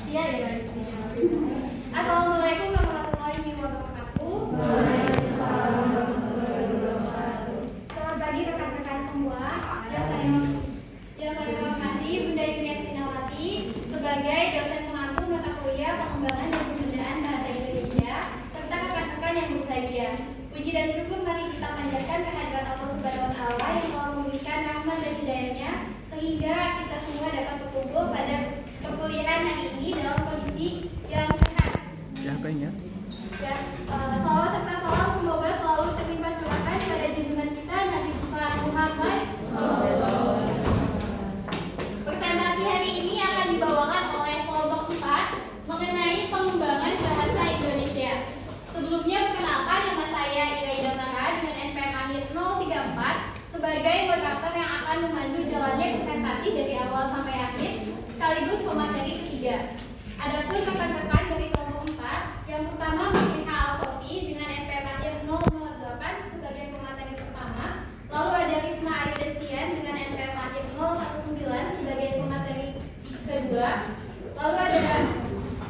Iya ya. Assalamualaikum warahmatullahi wabarakatuh. Selamat pagi rekan-rekan semua. Yang saya hormati Bunda Yuniati Nawati sebagai dosen pengampu mata kuliah pengembangan dan pembinaan bahasa Indonesia serta rekan-rekan yang berbahagia. Puji dan syukur mari kita panjatkan kehadirat Allah Subhanahu wa Ta'ala yang telah memberikan rahmat dan hidayahnya sehingga kita semua dapat berkumpul pada perkuliahan hari ini dalam kondisi yang sehat. Siapanya? Ya, salawat serta salam semoga selalu terlimpah curahkan pada junjungan kita Nabi besar Muhammad. Presentasi hari ini akan dibawakan oleh kelompok 4 mengenai pengembangan bahasa Indonesia. Sebelumnya perkenalkan, nama saya Iraida Mara dengan NPM akhir 034 sebagai moderator yang akan memandu jalannya presentasi dari awal sampai akhir sekaligus pemateri ketiga. Adapun rekan-rekan dari kelompok 4, yang pertama Mufliha Al-Sofi dengan NPM akhir 008 sebagai pemateri pertama, lalu ada Risma Ayu Destian dengan NPM akhir 019 sebagai pemateri kedua, lalu ada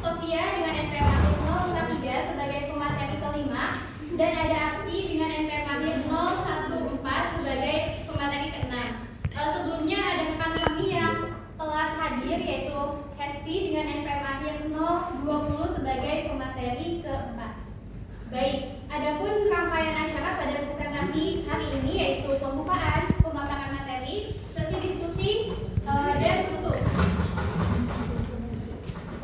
Sofia dengan NPM akhir 043 sebagai pemateri kelima, dan ada Aksi dengan NPM akhir 014 sebagai pemateri keenam. Sebelumnya ada rekan kami yang telah hadir yaitu Hesti dengan NPM akhir 020 sebagai pemateri keempat. Baik, adapun rangkaian acara pada presentasi hari ini yaitu pembukaan, pemaparan materi, sesi diskusi, dan tutup.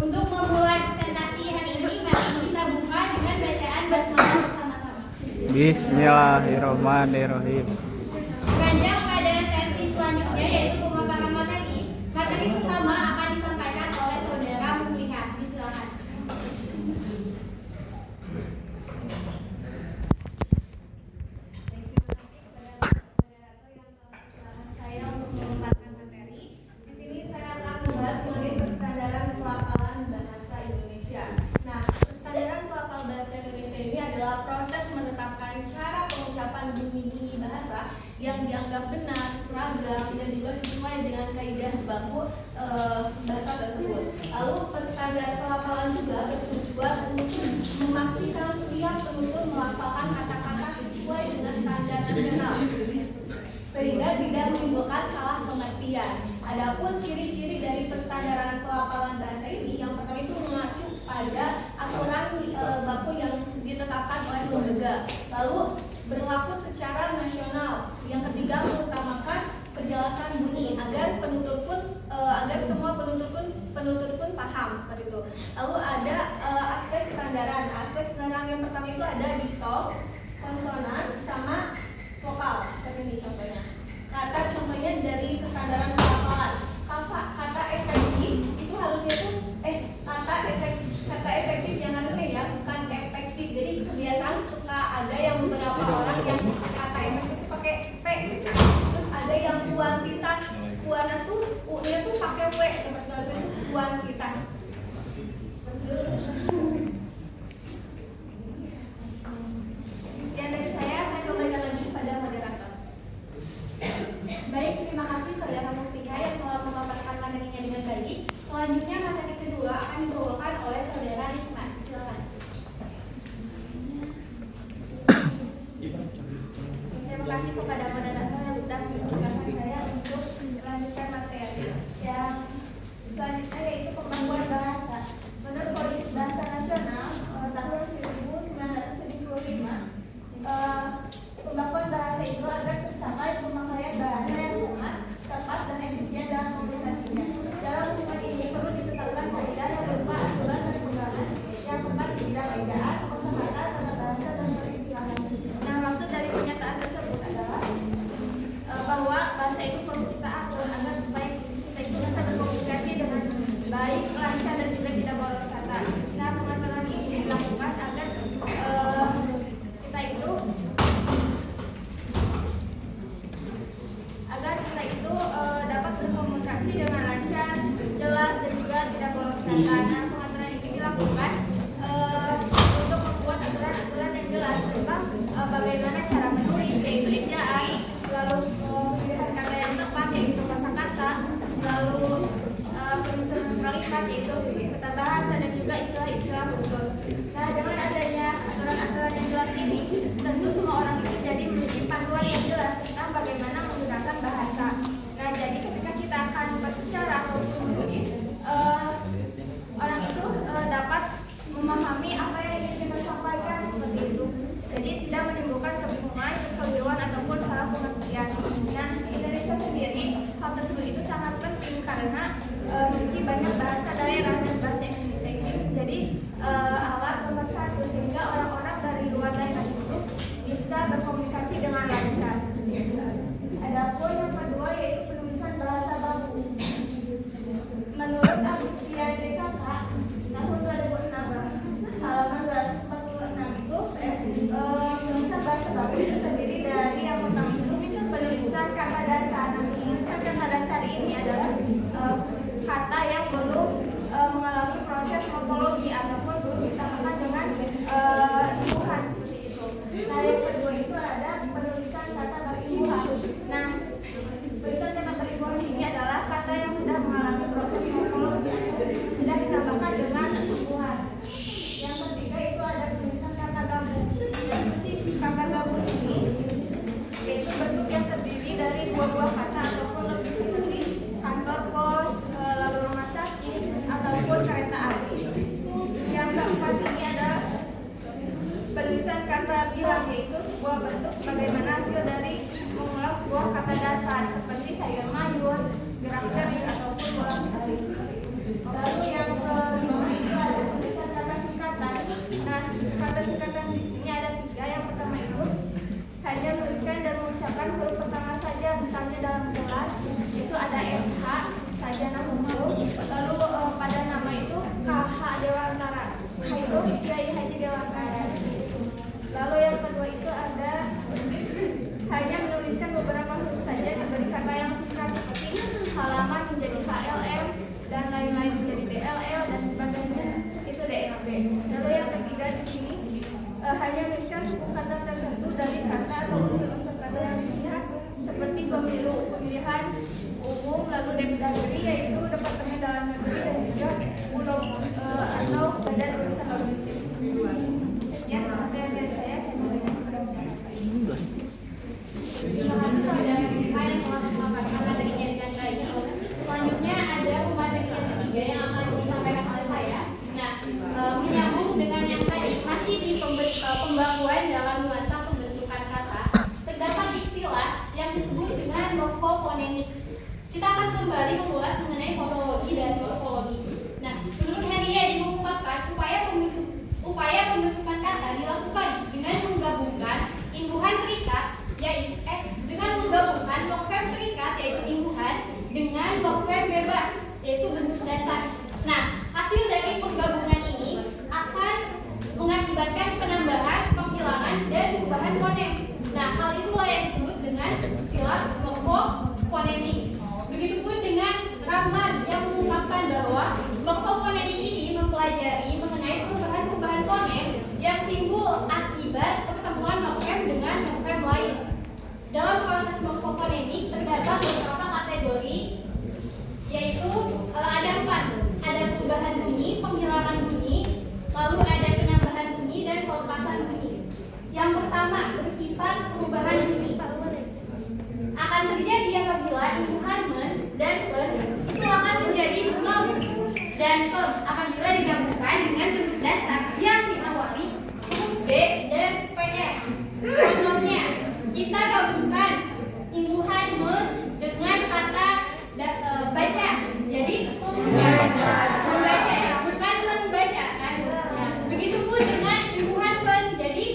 Untuk memulai presentasi hari ini, mari kita buka dengan bacaan basmalah bersama-sama. Bismillahirrahmanirrahim. Beranjak pada sesi selanjutnya yaitu pemaparan materi. Materi pertama akan disampaikan oleh saudara Mufliha. Silakan. Saya untuk memaparkan materi. Di sini saya akan membahas mengenai perstandaran pelafalan bahasa Indonesia. Nah, perstandaran pelafal bahasa Indonesia ini adalah proses menetapkan cara pengucapan bunyi-bunyi bahasa yang dianggap benar, seragam, dan juga sesuai dengan kaidah baku bahasa tersebut. Lalu perstandar pelafalan juga bertujuan untuk memastikan setiap penutur melafalkan kata-kata sesuai dengan standar nasional, sehingga tidak menimbulkan salah pengertian. Adapun ciri-ciri dari perstandaran pelafalan bahasa ini, yang pertama itu mengacu pada aturan baku yang ditetapkan oleh lembaga. Lalu berlaku secara nasional. Yang ketiga, mengutamakan penjelasan bunyi agar penutur pun agar semua penutur pun paham seperti itu. Lalu ada aspek standaran. Aspek standaran yang pertama itu ada dikton, konsonan, sama vokal. Seperti ini contohnya. Kata contohnya dari kestandaran pelafalan. Kata efektif itu harusnya tuh kata efektif yang harusnya ya, bukan efektif. Jadi kebiasaan suka ada yang beberapa orang yang kata efektif itu pakai P. Terus ada yang kuantitas, kuana tuh U-nya tuh pakai W, seperti itu kuantitas. Sekian dari saya kembalikan lagi pada moderator. Baik, terima kasih saudara Mufliha yang telah memaparkan materinya dengan baik. Selanjutnya materi kedua akan dibawakan oleh saudara Risma. Silakan. Terima kasih kepada moderator yang sudah mempersilahkan saya untuk melanjutkan materi yang selanjutnya yaitu pembangunan bahasa. Menurut Politik Bahasa Nasional tahun 1975, pembangunan bahasa itu agar tercapai pemakaian bahasa yang jelas, tepat, dan efisien dalam komunikasinya. Dalam hubungan ini perlu ditetapkan kaidah yang berupa aturan penerbangan yang tepat di bidang edaan, kosakata, tata bahasa, dan peristilahan. Nah, maksud dari pernyataan tersebut adalah bahwa bahasa itu perlu kita atur agar supaya kita itu bisa berkomunikasi dengan baik, lancar, dan juga tidak boros kata. Nah, pengaturan ini dilakukan agar kita itu dapat berkomunikasi dengan lancar, jelas, dan juga tidak boros kata. Nah, pengaturan ini dilakukan untuk membuat aturan-aturan yang jelas tentang bagaimana cara menulis, yaitu ejaan, lalu pilihan kata yang tepat, yaitu kosakata, lalu penyusunan kalimat, yaitu tambahan juga istilah-istilah khusus. Nah, dengan adanya aturan-aturan yang jelas ini, tentu semua orang itu jadi memiliki panduan yang jelas tentang bagaimana menggunakan bahasa. Nah, jadi ketika kita akan berbicara atau menulis, orang itu dapat memahami apa yang ingin kita sampaikan seperti itu. Jadi tidak menimbulkan kebingungan, kekeliruan ataupun salah pengertian. Nah, Indonesia sendiri hal tersebut itu sangat penting karena memiliki banyak bahasa daerah dan bahasa Indonesia ini menjadi alat pemersatu sehingga orang-orang dari luar daerah itu bisa berkomunikasi dengan lancar. Adapun yang kedua yaitu penulisan bahasa baku. Menurut Agustia DKK tahun 2006 halaman 246 itu penulisan bahasa baku itu terdiri dari yang pertama itu penulisan kata dasar. Penulisan kata dasar ini adalah kata yang belum mengalami proses morfologi ataupun belum disamakan dengan imbuhan seperti itu. Nah, yang kedua itu ada penulisan kata berimbuhan. Nah, penulisan kata berimbuhan ini adalah kata yang sudah mengalami proses morfologi, sudah ditambahkan dengan imbuhan. Yang ketiga itu ada penulisan kata gabung. Kata gabung ini yaitu bentuk yang terdiri dari dua buah kata ataupun lebih seperti kantor pos, lalu rumah sakit ataupun kereta api. Yang keempat ini ada penulisan kata bilang, yaitu sebuah bentuk sebagaimana hasil dari mengulang sebuah kata dasar seperti sayur mayur, gerak-gerik ataupun bolak-balik. Lalu yang kelima itu ada penulisan kata singkatan. Nah, kata singkatan di sini ada tiga. Yang pertama itu hanya menuliskan dan mengucapkan huruf pertama saja, misalnya dalam gelar itu ada SH saja nama huruf. Lalu pada nama itu KH Dewantara, itu Kiai Haji Dewantara. Lalu yang kedua itu ada hanya menuliskan beberapa huruf saja diberi kata yang singkat seperti halaman menjadi HLM dan lain-lain menjadi DLL dan sebagainya, itu DSB. Lalu yang ketiga di sini hanya menuliskan suku kata tertentu dari kata atau unsur-unsur kata yang disingkat seperti pemilu, pemilihan umum, lalu Depdagri yaitu Departemen Dalam Negeri dan juga UNO atau Badan Urusan Logistik. Sekian dari saya mulai kepada Bapak. Terima kasih kepada Mbak yang telah memaparkan materinya dengan baik. Selanjutnya ada materi yang ketiga yang akan disampaikan oleh saya. Nah, menyambung dengan yang tadi masih di pembakuan dalam nuansa pembentukan kata, terdapat istilah yang disebut dengan morfofonemik. Kita akan kembali mengulas mengenai fonologi dan morfologi. Nah, menurut Heriadi mengungkapkan upaya pembentukan kata dilakukan dengan menggabungkan imbuhan terikat dengan menggabungkan morfem terikat yaitu imbuhan dengan morfem bebas yaitu bentuk dasar. Nah, hasil dari penggabungan ini akan mengakibatkan penambahan, penghilangan, dan perubahan fonem. Nah, hal itulah yang disebut dengan istilah morfofonemik. Begitupun dengan Rahman yang mengungkapkan bahwa morfofonemik ini mempelajari mengenai perubahan-perubahan fonem yang timbul akibat pertemuan morfem dengan morfem lain. Dalam proses morfofonemik terdapat beberapa kategori, yaitu ada 4. Ada perubahan bunyi, penghilangan bunyi, lalu ada penambahan bunyi dan pelepasan bunyi. Yang pertama bersifat perubahan bunyi. Akan terjadi apabila imbuhan men dan pen itu akan menjadi mem dan pem apabila digabungkan dengan bentuk dasar yang diawali huruf B dan PS. Contohnya, kita gabungkan imbuhan me dengan kata baca, jadi membaca ya, bukan membaca kan. Ya. Begitupun dengan imbuhan pen, jadi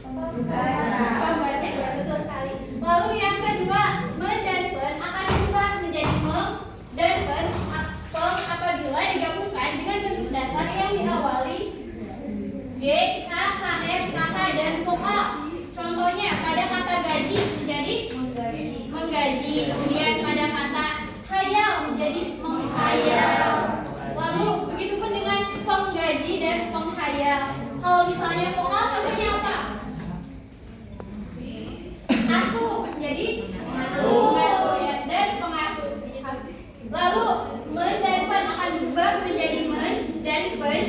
membaca ya, betul sekali. Lalu yang kedua, men dan pen akan berubah menjadi mem dan pen apabila digabungkan dengan bentuk dasar yang diawali G, H, KF, KK dan vokal. Contohnya pada kata gaji menjadi menggaji, kemudian pada kata hayal menjadi menghayal. Lalu begitupun dengan penggaji dan penghayal. Kalau misalnya vokal contohnya apa? Asuh menjadi pengasuh ya, dan pengasuh. Lalu men dan pen akan berubah menjadi men dan pen.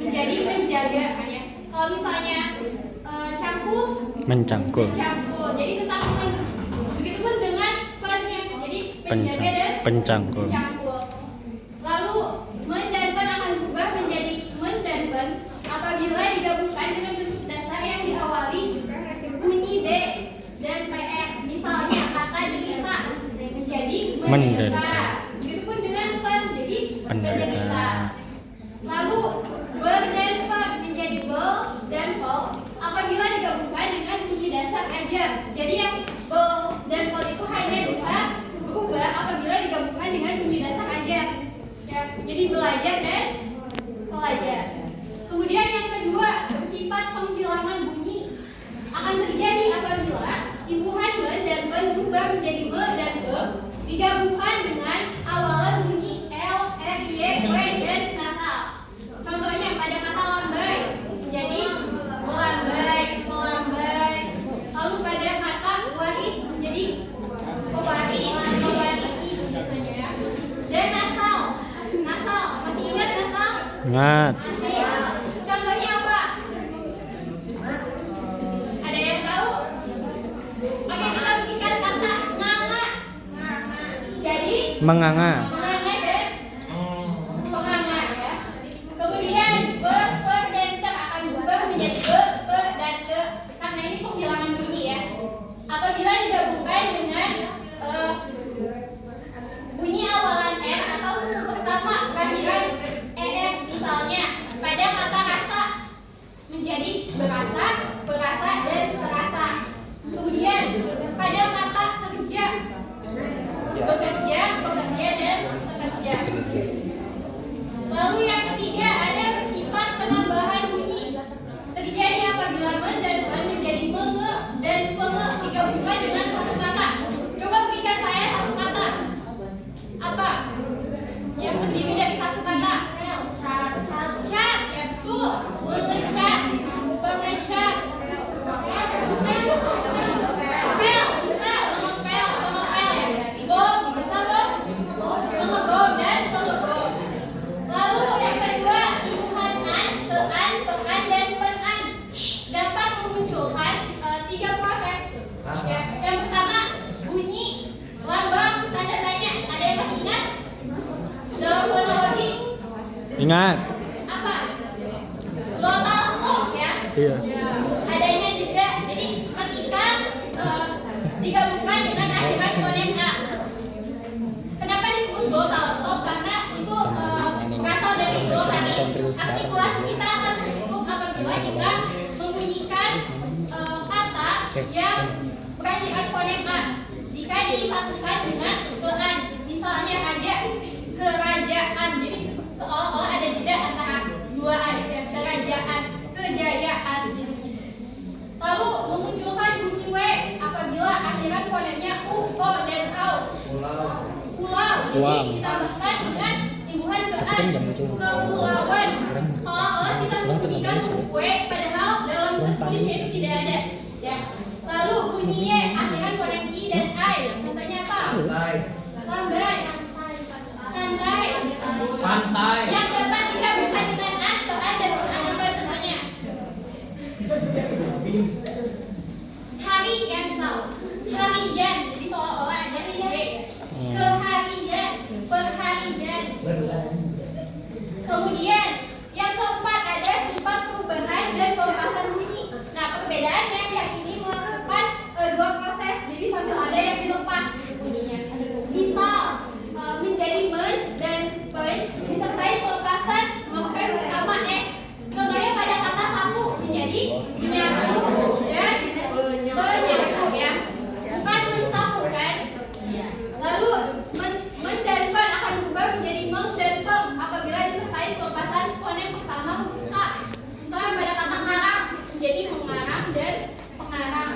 menjadi menjaga kan ya. Kalau misalnya cangkul, mencangkul. mencangkul. Jadi tetap men. Begitupun dengan pennya. Jadi menjaga dan Pencangkul. mencangkul. Lalu men dan pen akan berubah menjadi men dan pen apabila digabungkan dengan bentuk dasar yang diawali bunyi D dan PR. Misalnya kata derita menjadi menderita. Begitupun dengan pen jadi penderita. Lalu ber dan per menjadi bel dan pel apabila digabungkan dengan bunyi dasar aja. Jadi yang bel dan pel itu hanya bisa berubah apabila digabungkan dengan bunyi dasar aja. Ya, jadi belajar dan pelajar. Kemudian yang kedua, bersifat penghilangan bunyi akan terjadi apabila imbuhan ben dan ben berubah menjadi be dan be digabungkan dengan awalan bunyi l, r, y, w dan nasal. Contohnya pada kata lambai menjadi melambai, melambai. Lalu pada kata waris menjadi pewaris, mewarisi biasanya ya. Dan nasal, nasal masih ingat nasal? Ingat. Contohnya apa? Ada yang tahu? Oke, kita berikan kata nganga. Jadi Menganga. menganga dan penganga ya. Kemudian ber dan ter akan berubah menjadi be dan de karena ini penghilangan bunyi ya. Apabila digabungkan dengan bunyi awalan r atau huruf pertama kehadiran er misalnya pada kata rasa menjadi berasa, berasa dan terasa. Kemudian pada kata kerja bekerja, bekerja dan bekerja. Lalu yang ketiga ada bersifat penambahan bunyi terjadi apabila men dan ben menjadi menge dan penge digabungkan dengan satu kata. Coba berikan saya satu kata. Apa? Yang terdiri dari satu kata. Cat, ya betul. Mengecat, mengecat. Pel, bisa mengepel, mengepel ya. Bom, bisa bom. Mengebom dan mengebom. Lalu yang kedua, imbuhan an, tean, pekan dan penan dapat memunculkan tiga proses. Ya, yang pertama bunyi lambang tanda tanya. Ada yang masih ingat? Dalam fonologi Ingat. apa? Glottal stop ya. Iya. Adanya juga. Jadi ketika digabungkan dengan akhiran fonem a. Kenapa disebut glottal stop? Karena itu berasal dari glo tadi. Artikulasi kita akan tertutup apabila kita membunyikan kata yang berakhiran fonem a. Jika disatukan dengan pean, misalnya raja, kerajaan. Jadi seolah-olah ada jeda antara dua a, kerajaan, kejayaan. Lalu memunculkan bunyi w apabila akhiran fonemnya u, o dan au. Pulau. Jadi ditambahkan dengan imbuhan ke an, kepulauan. Seolah-olah kita membunyikan huruf w padahal dalam tertulisnya itu tidak ada. Ya. Lalu bunyi y akhiran fonem i dan i. Contohnya apa? Lambai. Santai. Pantai. Yang dapat digabungkan dengan an, ke an dan pean apa contohnya? Hari yang salah. Harian. Jadi seolah-olah ada w. Keharian, perharian. Kemudian yang keempat ada sifat perubahan dan pelepasan bunyi. Nah, perbedaannya yang ini melakukan dua proses. Jadi sambil ada yang dilepas bunyinya. Misal menjadi men dan pen disertai pelepasan melakukan pertama s. Contohnya pada kata sapu menjadi menyapu dan menyapu ya. Bukan mensapu kan? Lalu men dan pen akan berubah menjadi meng dan peng apabila disertai pelepasan fonem pertama huruf k. Misalnya pada kata ngarang menjadi mengarang dan pengarang.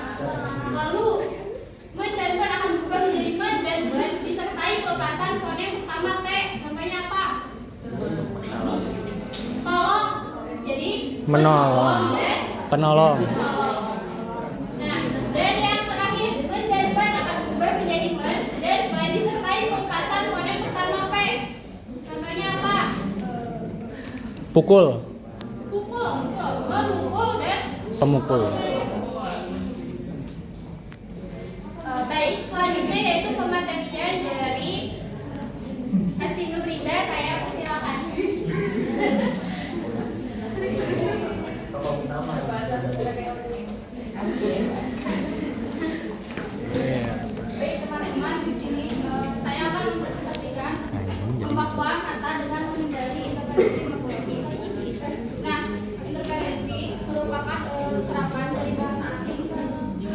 Lalu men dan pen akan berubah menjadi men dan ben disertai pelepasan fonem pertama t. Contohnya apa? Tolong. Jadi Menolong. dan Penolong. menolong. Nah, dan yang terakhir men dan pen akan berubah menjadi men dan ben disertai pelepasan fonem pertama p. Contohnya apa? Pukul. Pemukul. Baik, selanjutnya yaitu pematerian dari Hesti Nurlinda. Saya persilakan. Baik teman-teman, di sini saya akan mempresentasikan pembakuan kata dengan menghindari interferensi morfologi. Nah, interferensi merupakan serapan dari bahasa asing ke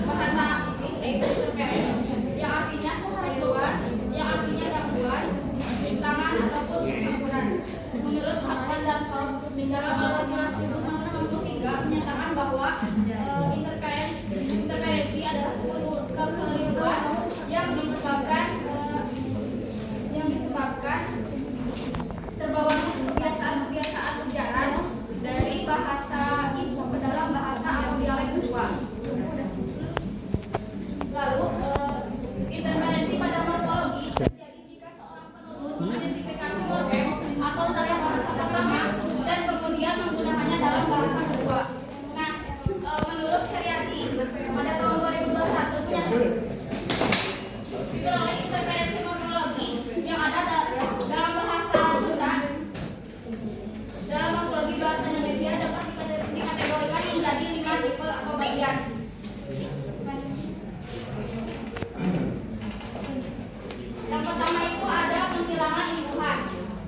bahasa Inggris, yaitu interferensi, yang artinya keharian, yang artinya gangguan, rintangan ataupun campuran. Menurut Hartman dan Storm, dalam hasil 1993 menyatakan bahwa interferensi adalah kekeliruan yang disebabkan terbawanya kebiasaan ujaran dari bahasa ibu ke dalam bahasa atau dialek kedua. Lalu interferensi pada morfologi terjadi jika seorang penutur mengidentifikasi morfem atau tanda bahasa pertama dan kemudian menggunakannya dalam bahasa kedua. Nah, menurut Heriati pada tahun 2021 diperoleh interferensi morfologi yang ada dalam bahasa Sunda. Dalam morfologi bahasa Indonesia dapat dikategorikan menjadi 5 tipe atau bagian. Yang pertama itu ada penghilangan imbuhan.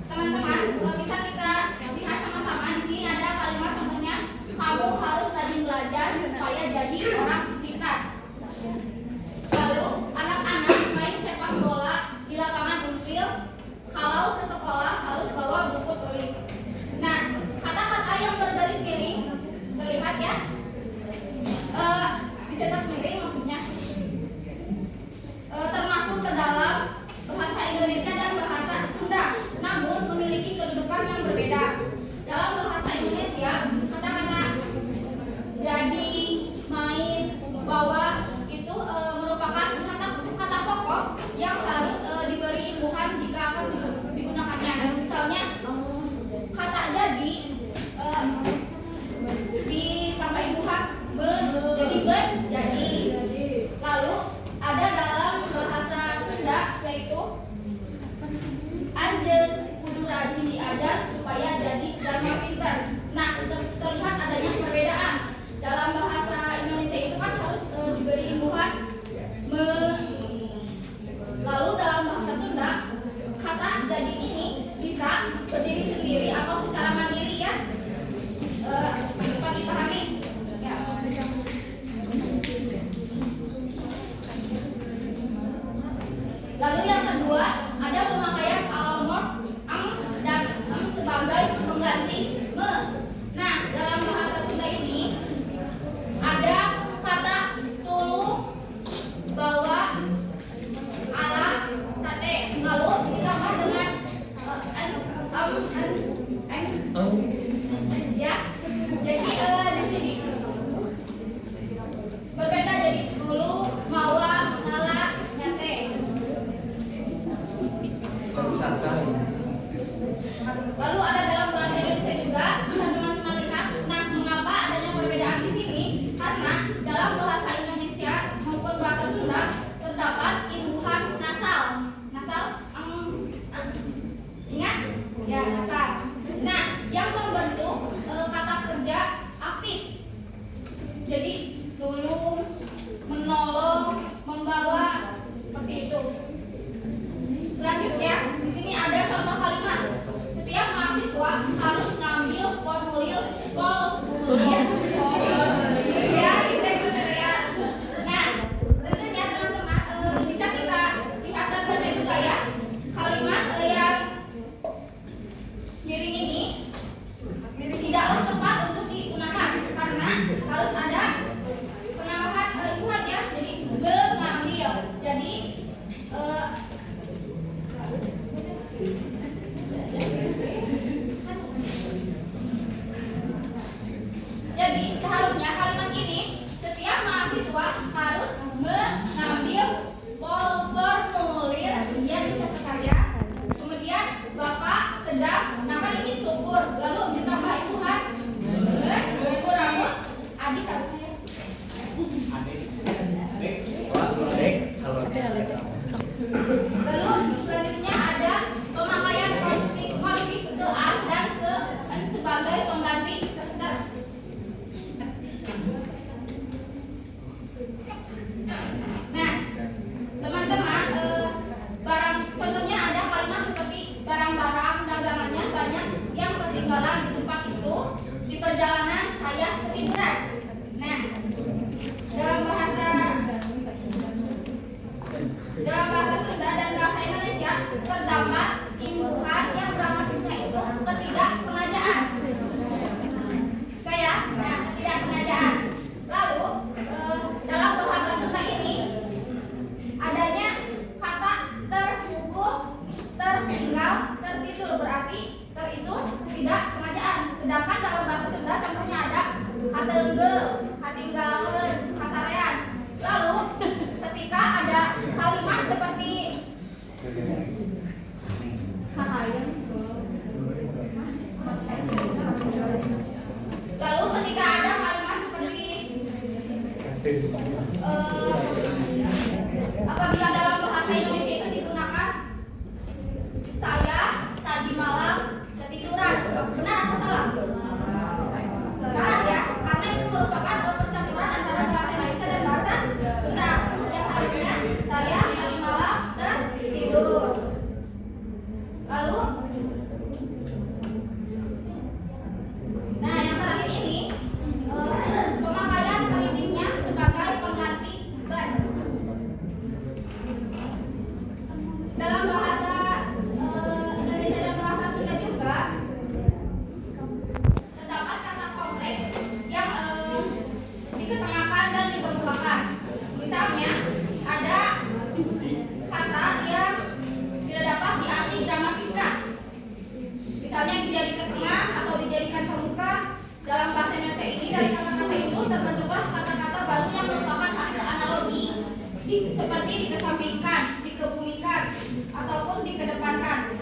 Teman-teman, bisa kita lihat sama-sama di sini ada kalimat contohnya, kamu harus rajin belajar supaya jadi orang pintar. Lalu anak-anak main sepak bola di lapangan unsil, kalau ke sekolah harus bawa buku tulis. Nah, kata-kata yang bergaris miring terlihat ya, dicetak miring maksudnya, termasuk ke dalam bahasa Indonesia dan bahasa Sunda, namun memiliki kedudukan yang berbeda. Dalam bahasa Indonesia, kata-kata jadi, main, bawa itu merupakan kata pokok yang harus diberi imbuhan jika akan digunakannya. Misalnya kata jadi ditambah imbuhan jadi jadi. Lalu ada dalam bahasa Sunda yaitu anjeun kudu rajin diajar supaya jadi jalma pinter. Nah, terlihat adanya perbedaan. Dalam bahasa Indonesia itu kan harus diberi imbuhan lalu dalam bahasa Sunda kata jadi ini bisa berdiri sendiri atau secara mandiri ya. Dapat dipahami? Ya. Lalu yang kedua ada pemakaian almor dan sebagai pengganti me. Nah, dalam bahasa Sunda ini ada kata tulu, bawa, ala, sate. Lalu ditambah dengan ya. Jadi di sini berbeda, jadi dulu, mawa, nala, nyate. Lalu ada dalam bahasa Indonesia juga, bisa teman-teman lihat. Nah, mengapa adanya perbedaan di sini? Karena dalam bahasa Indonesia maupun bahasa Sunda terdapat imbuhan nasal. Nasal, ingat? Ya, nasal. Nah, yang membentuk kata kerja aktif. Jadi dulu, menolong, membawa, seperti itu. Selanjutnya, di sini ada contoh kalimat. Setiap mahasiswa harus ngambil formulir ya di sekretariat. Nah, tentunya teman-teman bisa kita lihat dan baca juga ya. Kalimat yang miring ini tidaklah tepat untuk digunakan karena harus ada penambahan imbuhan ya. Jadi ngambil. Jadi jadi seharusnya kalimat ini setiap mahasiswa harus mengambil formulir dia di sekretariat. Kemudian Bapak sedang ingin syukur, lalu ditambah imbuhan kurang Sunda. Nah, dalam bahasa Sunda dan bahasa Indonesia terdapat imbuhan yang dramatisnya itu ketidaksengajaan. Ketidaksengajaan. Lalu dalam bahasa Sunda ini adanya kata terpukul, tertinggal, tertidur, berarti ter itu ketidaksengajaan. Sedangkan dalam bahasa Sunda contohnya ada hateunggel, hatinggalkeun, kasarean. Lalu ketika ada kalimat seperti apabila dalam bahasa Indonesia itu digunakan saya tadi malam ketiduran, benar atau salah? Salah ya, karena itu merupakan percampuran antara bahasa Indonesia dan bahasa Sunda. Yang harusnya saya tadi malam tertidur. Lalu yang terakhir ini pemakaian kelitipnya sebagai pengganti ban. Dalam bahasa Indonesia dan bahasa Sunda juga terdapat kata kompleks yang diketengahkan dan dikemukakan. Misalnya ada kata yang tidak dapat diarti dramatiskan. Misalnya dijadikan tengah atau dijadikan kemuka. Dalam bahasa Indonesia ini dari kata-kata itu terbentuklah kata-kata baru yang merupakan hasil analogi seperti dikesampingkan, dikebumikan, ataupun dikedepankan.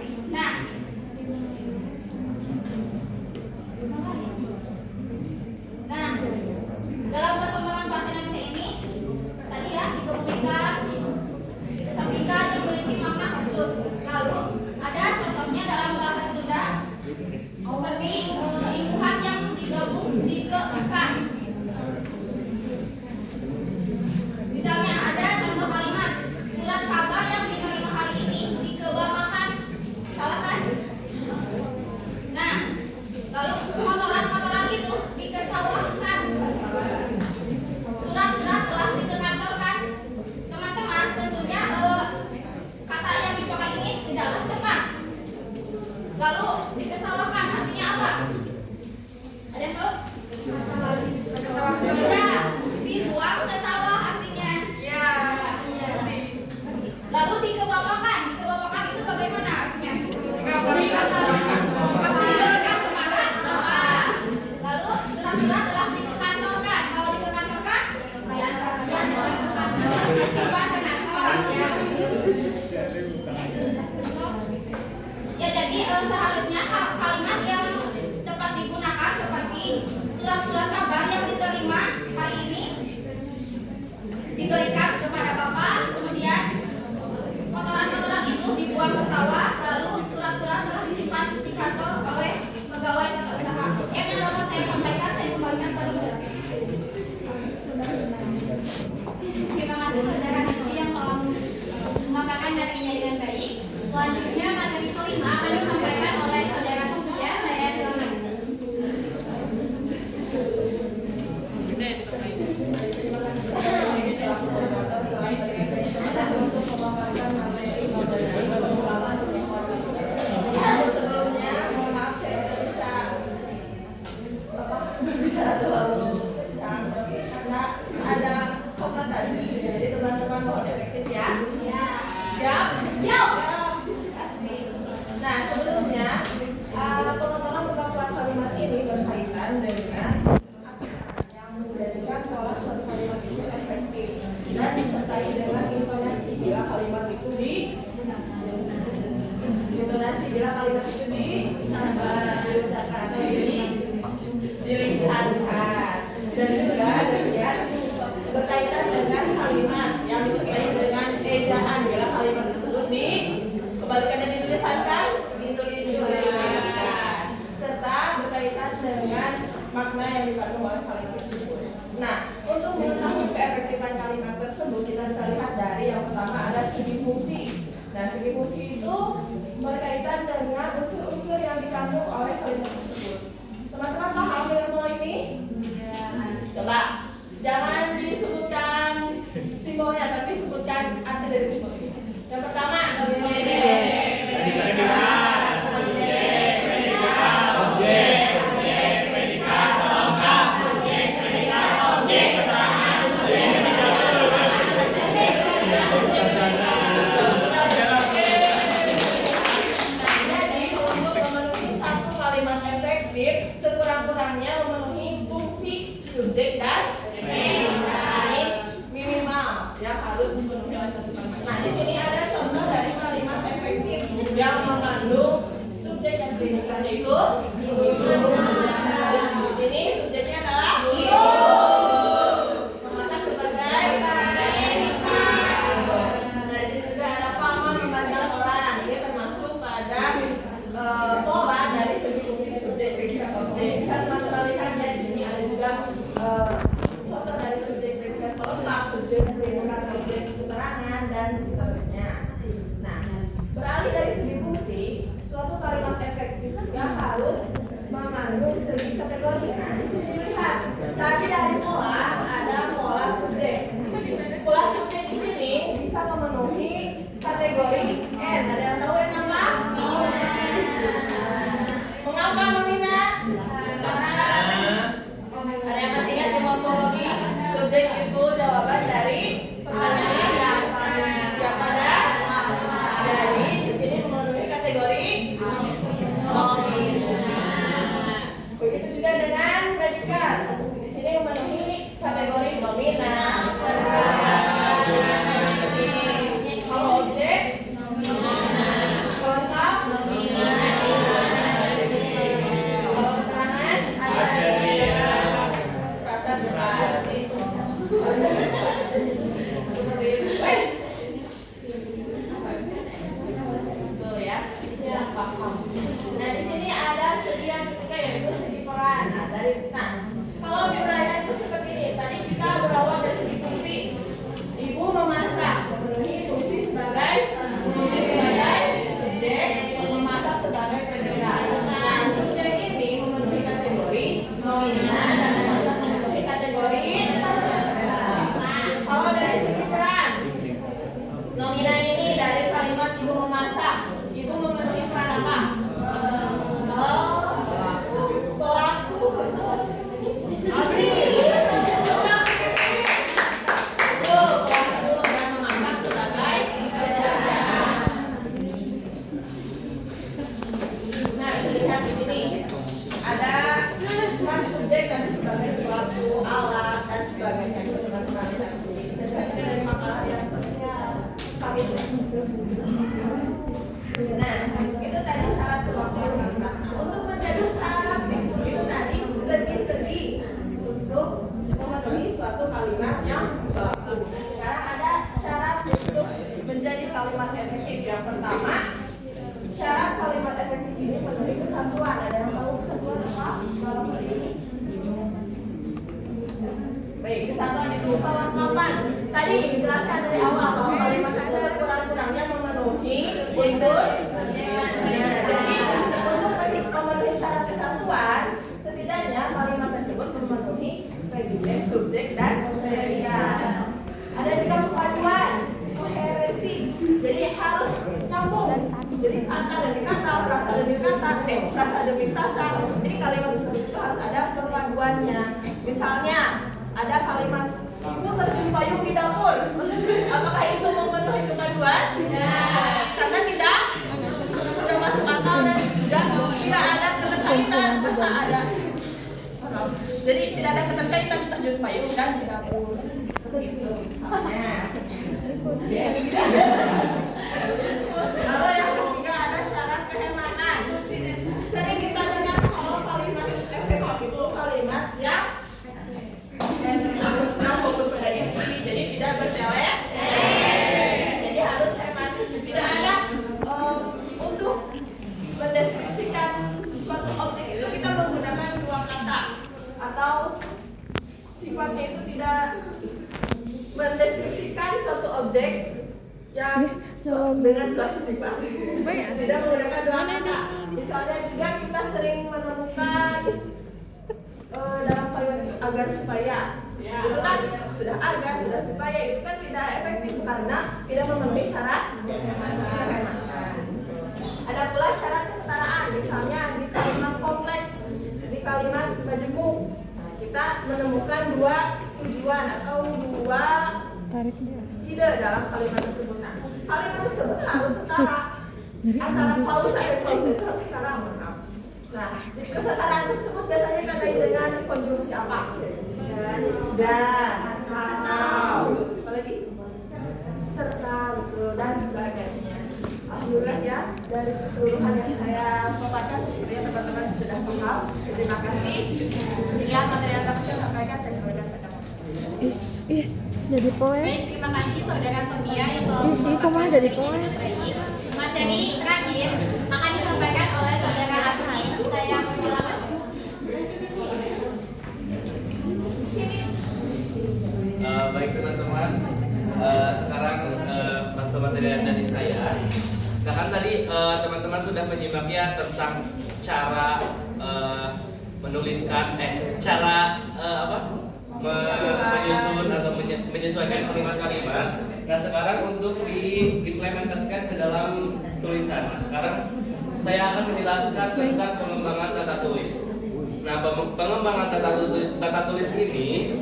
Nah, dalam perkembangan bahasa Indonesia ini tadi ya dikebumikan, dikesampingkan, yang memiliki makna khusus. Lalu ada contohnya dalam bahasa Sunda seperti imbuhan yang digabung dikekan. Misalnya ada contoh kalimat surat kabar yang diterima hari ini dikebawakan. Salah kan? Nah, lalu kotoran-kotoran itu dikesawahkan. Surat-surat telah dikekantorkan. Teman-teman, tentunya kata yang dipakai ini tidaklah tepat. Lalu dikesawahkan artinya apa? Ada yang tahu? Sudah dibuang ke sawah artinya. Ya. Lalu dikebawakan itu bagaimana artinya? Dikebawakan kepada Bapak. Lalu surat-surat telah dikekantorkan. Kalau dikekantorkan, disimpan ke kantor. Ya, jadi seharusnya kalimat yang tepat digunakan seperti surat-surat kabar yang diterima hari ini diberikan kepada Bapak, kemudian kotoran-kotoran itu dibuang ke sawah, lalu surat-surat telah disimpan di kantor oleh pegawai tata usaha. Yang dapat saya sampaikan, saya kembalikan pada moderator. Terima kasih saudara Nancy yang telah memaparkan materinya dengan baik. Selanjutnya materi kelima akan disampaikan oleh saudara Sofia. Saya silakan. Sebelumnya, mohon maaf saya tidak bisa berbicara terlalu kencang karena ada komentar di sini. Jadi teman-teman mohon efektif ya. Siap? Siap. Terima kasih. Nah, sebelumnya pengembangan pembakuan kalimat ini berkaitan dengan yang menjadikan pola suatu kalimat itu efektif dan disertai dengan intonasi bila kalimat itu diucapkan atau dilisankan, dan juga berkaitan dengan kalimat yang disertai dengan ejaan bila kalimat tersebut dikembalikan dan dilisankan, serta berkaitan dengan makna yang dikandung oleh kalimat tersebut. Nah, untuk mengetahui keefektifan kalimat tersebut kita bisa lihat dari yang pertama ada segi fungsi. Nah, segi fungsi itu berkaitan dengan unsur-unsur yang dikandung oleh kalimat tersebut. Teman-teman paham ilmu ini? Predikat. Di sini memenuhi kategori dominan. Kalau objek pelengkap. Kalau keterangan frasa bebas. Seperti itu. Betul ya. Paham. Nah, di sini ada segi yang ketiga yaitu segi peran. Kalau di uraian itu seperti ini. Tadi kita berawal dari segi fungsi. Ibu memasak memenuhi fungsi sebagai subjek, memasak sebagai predikat. Nah, subjek ini memenuhi kategori nominal dan memasak memenuhi kategori. Nah, kalau dari segi peran, nominal ini dari kalimat ibu memasak. Ibu memenuhi peran apa? Pelaku. Abdi. Betul, pelaku dan memasak sebagai pekerjaan. Nah, lihat di sini ada peran subjek dan sebagai pelaku, alat dan sebagainya. Teman-teman lihat di sini. Bisa dibaca dari makalah yang kami. Nah, itu tadi syarat kemampuan kalimat. Untuk menjadi syarat itu tadi segi-segi untuk memenuhi suatu kalimat yang baku. Sekarang ada syarat untuk menjadi kalimat efektif. Yang pertama, syarat kalimat efektif ini memenuhi kesatuan. Ada yang tahu kesatuan apa? Dalam hal ini. Baik, kesatuan itu kelengkapan. Tadi dijelaskan dari awal bahwa kalimat itu sekurang-kurangnya memenuhi unsur. Jadi untuk memenuhi syarat kesatuan, setidaknya kalimat tersebut memenuhi predikat, subjek, dan predikat. Ada juga kepaduan, koherensi. Jadi harus nyambung. Jadi kata demi kata, frasa demi kata, frasa demi frasa. Jadi kalimat tersebut itu harus ada kepaduannya. Misalnya ada kalimat ibu terjun payung di dapur. Apakah itu memenuhi kepaduan? Karena tidak masuk akal dan tidak ada keterkaitan. Masa ada? Jadi tidak ada keterkaitan terjun payung dan di dapur. Itu misalnya. Lalu yang ketiga ada syarat kehematan. Sering kita dengar kalau kalimat efektif itu kalimat yang fokus pada inti, jadi tidak bertele. Jadi harus hemat. Tidak ada untuk mendeskripsikan suatu objek itu kita menggunakan dua kata atau sifatnya itu tidak mendeskripsikan suatu objek yang dengan suatu sifat. Tidak menggunakan dua kata. Misalnya juga kita sering menemukan dalam kalimat agar supaya itu kan sudah agar, sudah supaya itu kan tidak efektif karena tidak memenuhi syarat kehematan. Ada pula syarat kesetaraan, misalnya di kalimat kompleks, di kalimat majemuk, kita menemukan dua tujuan atau dua ide dalam kalimat tersebut. Nah, kalimat tersebut harus setara antara pausa dan pausa itu harus setara. Nah, jadi kesetaraan tersebut biasanya ditandai dengan konjungsi apa? Dan, atau, apa lagi? Serta, betul, dan sebagainya. Alhamdulillah ya, dari keseluruhan yang saya paparkan, sebenarnya teman-teman sudah paham. Terima kasih. Sekian materi yang dapat saya sampaikan, saya kembalikan kepada jadi poin. Baik, terima kasih saudara Sofia yang telah Kemana jadi poin? materi terakhir akan disampaikan oleh saudara Asmi. Saya persilakan. Baik teman-teman, sekarang materi dari saya. Nah kan tadi teman-teman sudah menyimaknya tentang cara menuliskan, cara menyusun atau menyesuaikan kalimat-kalimat. Nah sekarang untuk diimplementasikan ke dalam tulisan. Nah sekarang saya akan menjelaskan tentang pengembangan tata tulis. Nah pengembangan tata tulis ini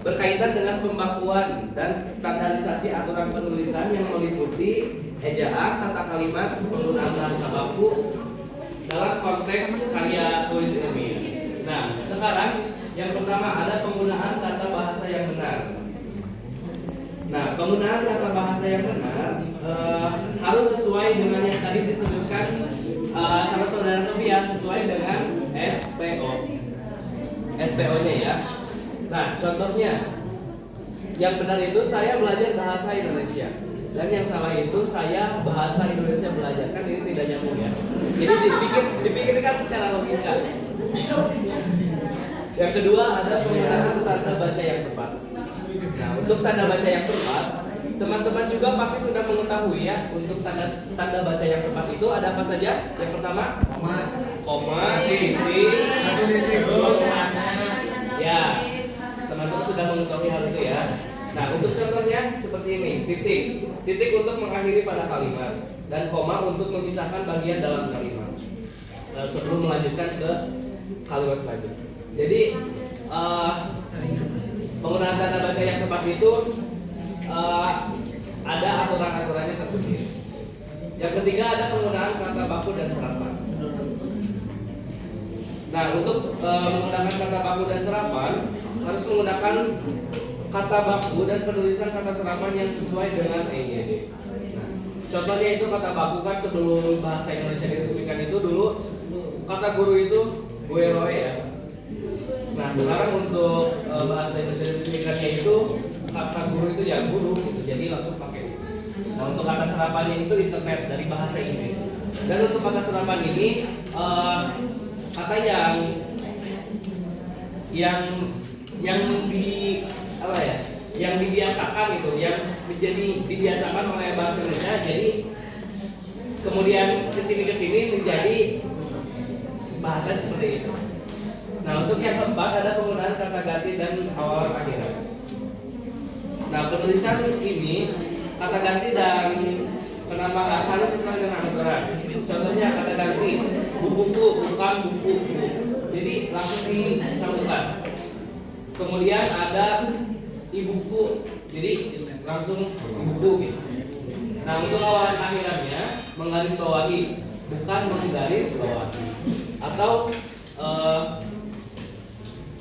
berkaitan dengan pembakuan dan standarisasi aturan penulisan yang meliputi ejaan, tata kalimat, penggunaan bahasa baku dalam konteks karya tulis ilmiah. Nah sekarang Yang pertama ada penggunaan tata bahasa yang benar. Nah, penggunaan tata bahasa yang benar harus sesuai dengan yang tadi disebutkan sama saudara Sofia, sesuai dengan SPO-nya ya. Nah, contohnya yang benar itu saya belajar bahasa Indonesia, dan yang salah itu saya bahasa Indonesia belajar. Kan ini tidak nyambung ya. Jadi dipikirkan secara logika. Yang kedua ada penggunaan tanda baca yang tepat. Nah, untuk tanda baca yang tepat, teman-teman juga pasti sudah mengetahui ya. Untuk tanda baca yang tepat itu ada apa saja? Yang pertama, koma, titik, ya. Teman-teman sudah mengetahui hal itu ya. Nah, untuk contohnya seperti ini, titik untuk mengakhiri pada kalimat, dan koma untuk memisahkan bagian dalam kalimat sebelum melanjutkan ke kalimat selanjutnya. Jadi penggunaan tanda baca yang tepat itu ada aturan-aturannya tersendiri. Yang ketiga ada penggunaan kata baku dan serapan. Nah, untuk menggunakan kata baku dan serapan harus menggunakan kata baku dan penulisan kata serapan yang sesuai dengan EYD. Nah, contohnya itu kata baku kan sebelum bahasa Indonesia diresmikan itu dulu kata guru itu gue roe ya. Nah, sekarang untuk bahasa Indonesia diresmikannya itu kata guru itu ya guru gitu, jadi langsung pakai. Nah, untuk kata serapannya itu internet dari bahasa Inggris. Dan untuk kata serapan ini kata yang dibiasakan itu, yang menjadi dibiasakan oleh bahasa Indonesia, jadi kemudian kesini menjadi bahasa seperti itu. Nah, untuk yang keempat ada penggunaan kata ganti dan awalan akhiran. Nah, penulisan ini kata ganti dan penambahan harus sesuai dengan aturan. Contohnya kata ganti buku bukan buku. Jadi langsung disambungkan. Kemudian ada ibuku, jadi langsung ibuku gitu. Nah, untuk awalan akhirannya menggarisbawahi, bukan menggarisbawahi. Atau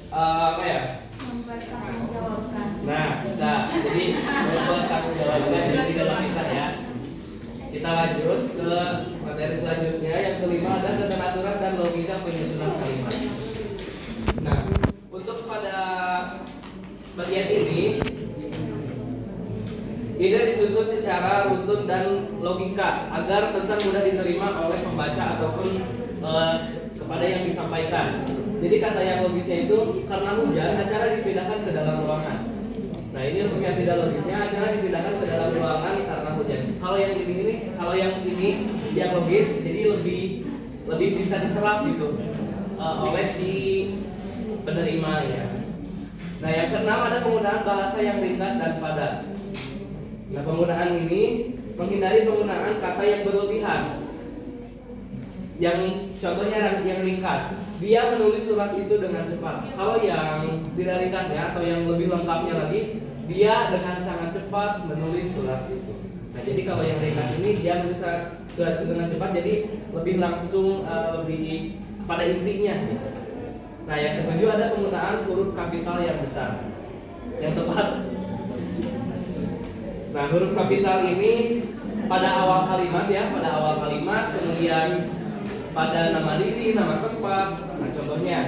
apa ya? Mempertanggungjawabkan. Nah, bisa. Jadi mempertanggungjawabkan, jadi tidak bisa ya. Kita lanjut ke materi selanjutnya. Yang kelima ada tata aturan dan logika penyusunan kalimat. Nah, untuk pada bagian ini disusun secara runtun dan logika agar pesan mudah diterima oleh pembaca ataupun kepada yang disampaikan. Jadi kata yang logisnya itu karena hujan acara dipindahkan ke dalam ruangan. Nah, ini untuk yang tidak logisnya acara dipindahkan ke dalam ruangan karena hujan. Kalau yang ini yang logis jadi lebih bisa diserap gitu oleh si penerima ya. Nah, yang keenam ada penggunaan bahasa yang ringkas dan padat. Nah, penggunaan ini menghindari penggunaan kata yang berlebihan. Yang contohnya yang ringkas, dia menulis surat itu dengan cepat. Kalau yang tidak ringkasnya atau yang lebih lengkapnya lagi, dia dengan sangat cepat menulis surat itu. Nah, jadi kalau yang ringkas ini dia menulis surat itu dengan cepat, jadi lebih langsung, lebih pada intinya. Nah, yang ketujuh ada penggunaan huruf kapital yang besar, yang tepat. Nah, huruf kapital ini pada awal kalimat ya, kemudian pada nama diri, nama tempat. Nah, contohnya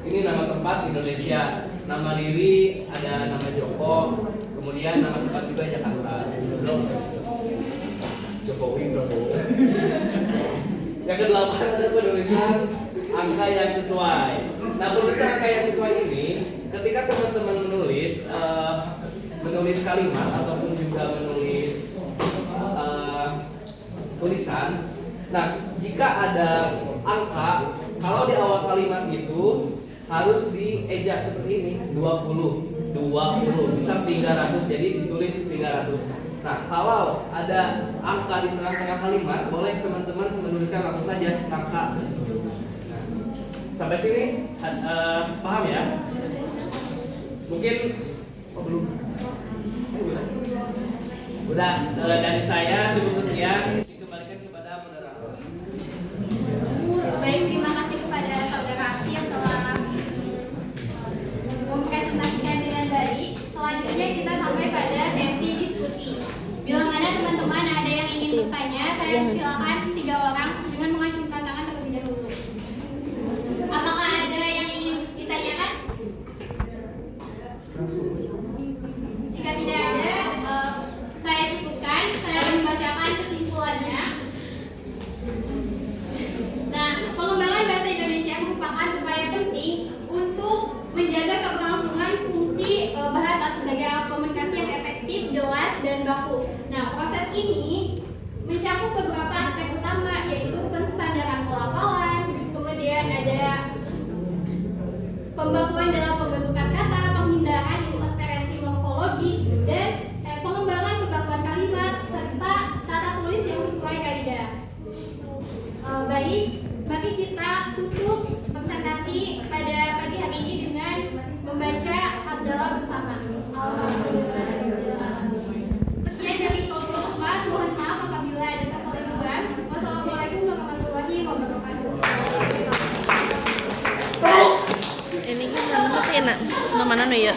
ini nama tempat Indonesia, nama diri ada nama Joko, kemudian nama tempat juga Jakarta. Jokowi Prabowo. Yang kedelapan ada penulisan angka yang sesuai. Nah, penulisan angka yang sesuai ini ketika teman-teman menulis kalimat ataupun juga menulis tulisan. Nah, jika ada angka, kalau di awal kalimat itu harus dieja seperti ini, 20, bisa 300, jadi ditulis 300. Nah, kalau ada angka di tengah-tengah kalimat, boleh teman-teman menuliskan langsung saja angka. Nah, sampai sini paham ya? Mungkin belum. Udah, dari saya cukup sekian. Dikembalikan kepada moderator. Baik, terima kasih kepada saudara Afi yang telah Bila mana teman-teman ada yang ingin bertanya, saya silakan 3 orang dengan mengacungkan tangan terlebih dahulu. Apakah ada yang ingin ditanyakan? Jika tidak ada, saya cukupkan. Saya membacakan kesimpulannya. Nah, pengembangan bahasa Indonesia merupakan upaya penting untuk menjaga keberlangsungan fungsi bahasa sebagai alat komunikasi yang efektif, jelas, dan baku. Nah, proses ini mencakup beberapa aspek utama, yaitu penstandaran pelafalan, kemudian ada pembakuan dalam pembentukan kata, penghindaran interferensi morfologi, dan pengembangan pembakuan kalimat serta tata tulis yang sesuai kaidah. Baik, mari kita tutup presentasi pada pagi hari ini dengan membaca hamdalah bersama. Alhamdulillah. Sekian dari Kelompok 4. Mohon maaf apabila ada kekeliruan. Wassalamualaikum warahmatullahi wabarakatuh. Ini kan mana tuh enak? Mana ya?